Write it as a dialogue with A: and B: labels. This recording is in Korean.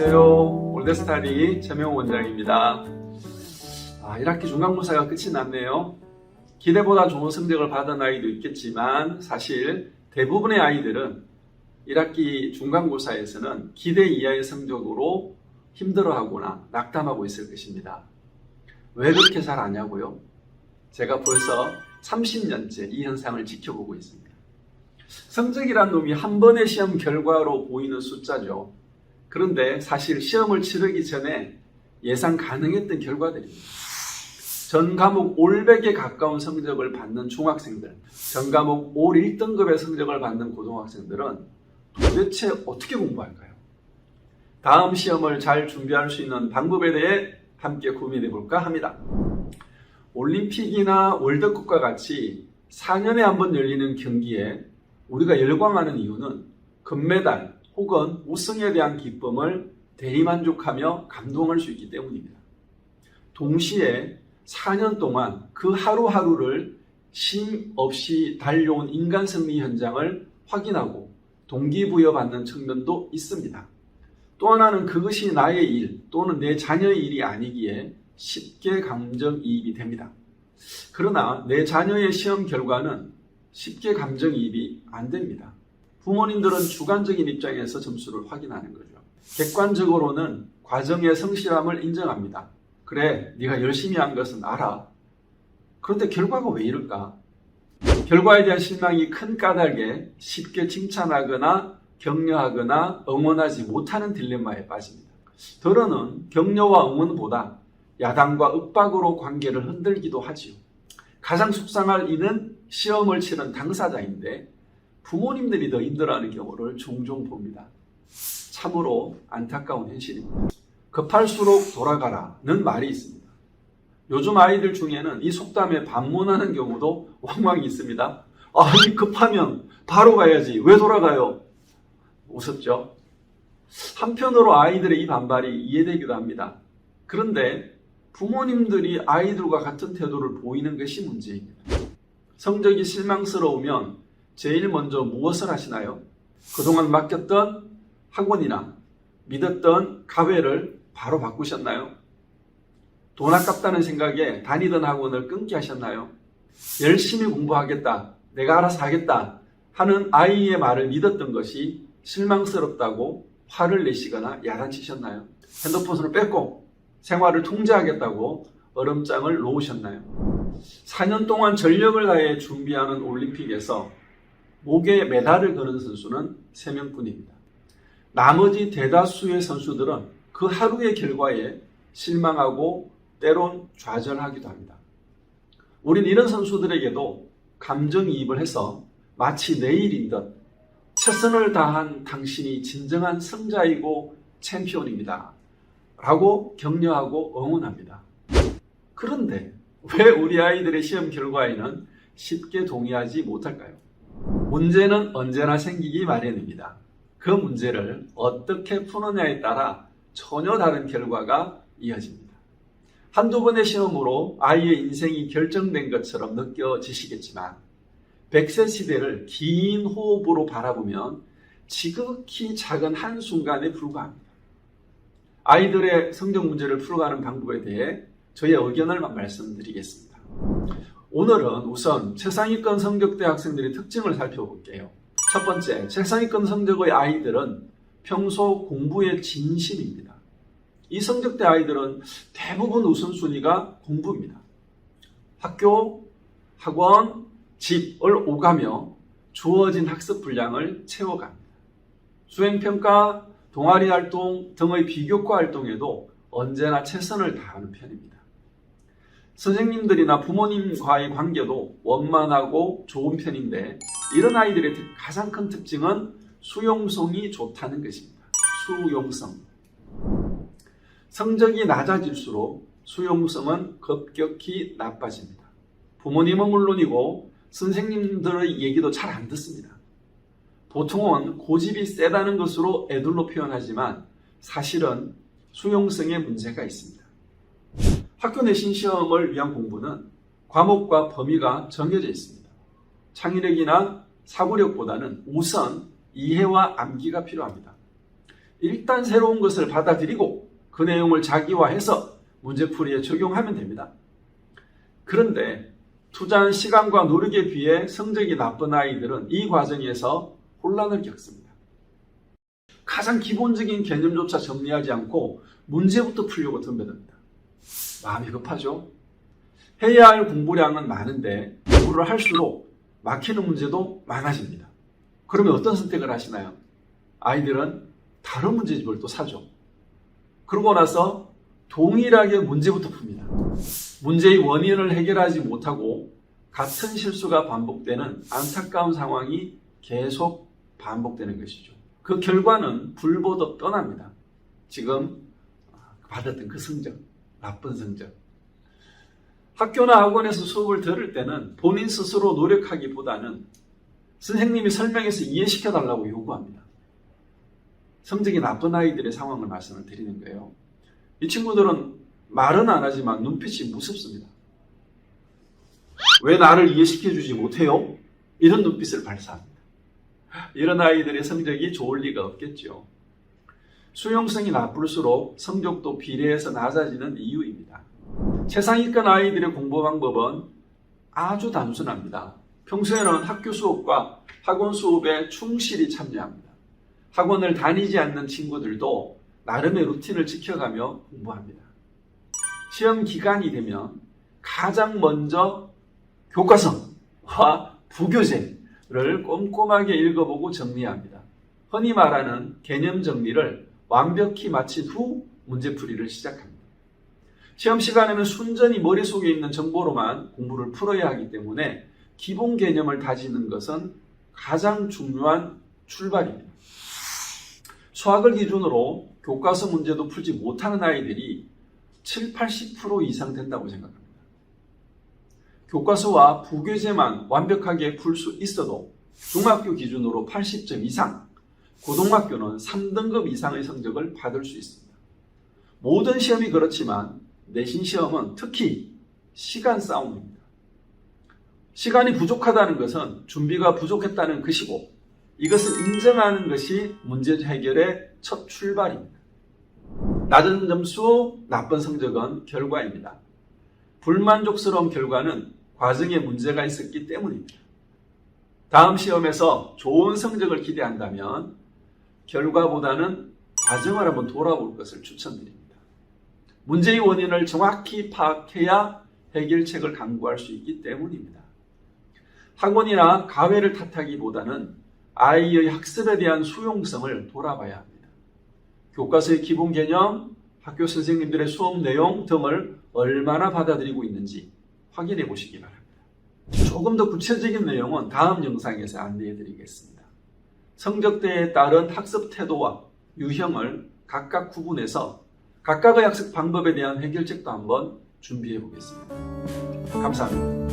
A: 안녕하세요. 올드스타디 최명호 원장입니다. 1학기 중간고사가 끝이 났네요. 기대보다 좋은 성적을 받은 아이도 있겠지만 사실 대부분의 아이들은 1학기 중간고사에서는 기대 이하의 성적으로 힘들어하거나 낙담하고 있을 것입니다. 왜 그렇게 잘 아냐고요? 제가 벌써 30년째 이 현상을 지켜보고 있습니다. 성적이란 놈이 한 번의 시험 결과로 보이는 숫자죠. 그런데 사실 시험을 치르기 전에 예상 가능했던 결과들입니다. 전 과목 올 100에 가까운 성적을 받는 중학생들, 전 과목 올 1등급의 성적을 받는 고등학생들은 도대체 어떻게 공부할까요? 다음 시험을 잘 준비할 수 있는 방법에 대해 함께 고민해 볼까 합니다. 올림픽이나 월드컵과 같이 4년에 한 번 열리는 경기에 우리가 열광하는 이유는 금메달 혹은 우승에 대한 기쁨을 대리만족하며 감동할 수 있기 때문입니다. 동시에 4년 동안 그 하루하루를 쉼 없이 달려온 인간 승리 현장을 확인하고 동기부여받는 측면도 있습니다. 또 하나는 그것이 나의 일 또는 내 자녀의 일이 아니기에 쉽게 감정이입이 됩니다. 그러나 내 자녀의 시험 결과는 쉽게 감정이입이 안 됩니다. 부모님들은 주관적인 입장에서 점수를 확인하는 거죠. 객관적으로는 과정의 성실함을 인정합니다. 그래, 네가 열심히 한 것은 알아. 그런데 결과가 왜 이럴까? 결과에 대한 실망이 큰 까닭에 쉽게 칭찬하거나 격려하거나 응원하지 못하는 딜레마에 빠집니다. 더러는 격려와 응원보다 야단과 윽박으로 관계를 흔들기도 하지요. 가장 속상할 이는 시험을 치른 당사자인데 부모님들이 더 힘들어하는 경우를 종종 봅니다. 참으로 안타까운 현실입니다. 급할수록 돌아가라는 말이 있습니다. 요즘 아이들 중에는 이 속담에 반문하는 경우도 왕왕 있습니다. 아니 급하면 바로 가야지 왜 돌아가요? 우습죠? 한편으로 아이들의 이 반발이 이해되기도 합니다. 그런데 부모님들이 아이들과 같은 태도를 보이는 것이 문제입니다. 성적이 실망스러우면 제일 먼저 무엇을 하시나요? 그동안 맡겼던 학원이나 믿었던 가회를 바로 바꾸셨나요? 돈 아깝다는 생각에 다니던 학원을 끊게 하셨나요? 열심히 공부하겠다, 내가 알아서 하겠다 하는 아이의 말을 믿었던 것이 실망스럽다고 화를 내시거나 야단치셨나요? 핸드폰을 뺏고 생활을 통제하겠다고 얼음장을 놓으셨나요? 4년 동안 전력을 다해 준비하는 올림픽에서 목에 메달을 거는 선수는 3명뿐입니다. 나머지 대다수의 선수들은 그 하루의 결과에 실망하고 때론 좌절하기도 합니다. 우린 이런 선수들에게도 감정이입을 해서 마치 내일인 듯 최선을 다한 당신이 진정한 승자이고 챔피언입니다 라고 격려하고 응원합니다. 그런데 왜 우리 아이들의 시험 결과에는 쉽게 동의하지 못할까요? 문제는 언제나 생기기 마련입니다. 그 문제를 어떻게 푸느냐에 따라 전혀 다른 결과가 이어집니다. 한두 번의 시험으로 아이의 인생이 결정된 것처럼 느껴지시겠지만 100세 시대를 긴 호흡으로 바라보면 지극히 작은 한순간에 불과합니다. 아이들의 성적 문제를 풀어가는 방법에 대해 저의 의견을 말씀드리겠습니다. 오늘은 우선 최상위권 성적대 학생들의 특징을 살펴볼게요. 첫 번째, 최상위권 성적의 아이들은 평소 공부에 진심입니다. 이 성적대 아이들은 대부분 우선순위가 공부입니다. 학교, 학원, 집을 오가며 주어진 학습 분량을 채워갑니다. 수행평가, 동아리 활동 등의 비교과 활동에도 언제나 최선을 다하는 편입니다. 선생님들이나 부모님과의 관계도 원만하고 좋은 편인데 이런 아이들의 가장 큰 특징은 수용성이 좋다는 것입니다. 수용성. 성적이 낮아질수록 수용성은 급격히 나빠집니다. 부모님은 물론이고 선생님들의 얘기도 잘 안 듣습니다. 보통은 고집이 세다는 것으로 애들로 표현하지만 사실은 수용성에 문제가 있습니다. 학교 내신 시험을 위한 공부는 과목과 범위가 정해져 있습니다. 창의력이나 사고력보다는 우선 이해와 암기가 필요합니다. 일단 새로운 것을 받아들이고 그 내용을 자기화해서 문제풀이에 적용하면 됩니다. 그런데 투자한 시간과 노력에 비해 성적이 나쁜 아이들은 이 과정에서 혼란을 겪습니다. 가장 기본적인 개념조차 정리하지 않고 문제부터 풀려고 덤벼듭니다. 마음이 급하죠? 해야 할 공부량은 많은데 공부를 할수록 막히는 문제도 많아집니다. 그러면 어떤 선택을 하시나요? 아이들은 다른 문제집을 또 사죠. 그러고 나서 동일하게 문제부터 풉니다. 문제의 원인을 해결하지 못하고 같은 실수가 반복되는 안타까운 상황이 계속 반복되는 것이죠. 그 결과는 불보듯 뻔합니다. 지금 받았던 그 성적, 나쁜 성적. 학교나 학원에서 수업을 들을 때는 본인 스스로 노력하기보다는 선생님이 설명해서 이해시켜 달라고 요구합니다. 성적이 나쁜 아이들의 상황을 말씀을 드리는 거예요. 이 친구들은 말은 안 하지만 눈빛이 무섭습니다. 왜 나를 이해시켜 주지 못해요? 이런 눈빛을 발사합니다. 이런 아이들의 성적이 좋을 리가 없겠죠. 수용성이 나쁠수록 성적도 비례해서 낮아지는 이유입니다. 최상위권 아이들의 공부 방법은 아주 단순합니다. 평소에는 학교 수업과 학원 수업에 충실히 참여합니다. 학원을 다니지 않는 친구들도 나름의 루틴을 지켜가며 공부합니다. 시험 기간이 되면 가장 먼저 교과서와 부교재를 꼼꼼하게 읽어보고 정리합니다. 흔히 말하는 개념 정리를 완벽히 마친 후 문제풀이를 시작합니다. 시험 시간에는 순전히 머릿속에 있는 정보로만 공부를 풀어야 하기 때문에 기본 개념을 다지는 것은 가장 중요한 출발입니다. 수학을 기준으로 교과서 문제도 풀지 못하는 아이들이 7, 80% 이상 된다고 생각합니다. 교과서와 부교재만 완벽하게 풀 수 있어도 중학교 기준으로 80점 이상, 고등학교는 3등급 이상의 성적을 받을 수 있습니다. 모든 시험이 그렇지만 내신 시험은 특히 시간 싸움입니다. 시간이 부족하다는 것은 준비가 부족했다는 것이고 이것을 인정하는 것이 문제 해결의 첫 출발입니다. 낮은 점수, 나쁜 성적은 결과입니다. 불만족스러운 결과는 과정에 문제가 있었기 때문입니다. 다음 시험에서 좋은 성적을 기대한다면 결과보다는 과정을 한번 돌아볼 것을 추천드립니다. 문제의 원인을 정확히 파악해야 해결책을 강구할 수 있기 때문입니다. 학원이나 가외를 탓하기보다는 아이의 학습에 대한 수용성을 돌아봐야 합니다. 교과서의 기본 개념, 학교 선생님들의 수업 내용 등을 얼마나 받아들이고 있는지 확인해 보시기 바랍니다. 조금 더 구체적인 내용은 다음 영상에서 안내해 드리겠습니다. 성적대에 따른 학습 태도와 유형을 각각 구분해서 각각의 학습 방법에 대한 해결책도 한번 준비해 보겠습니다. 감사합니다.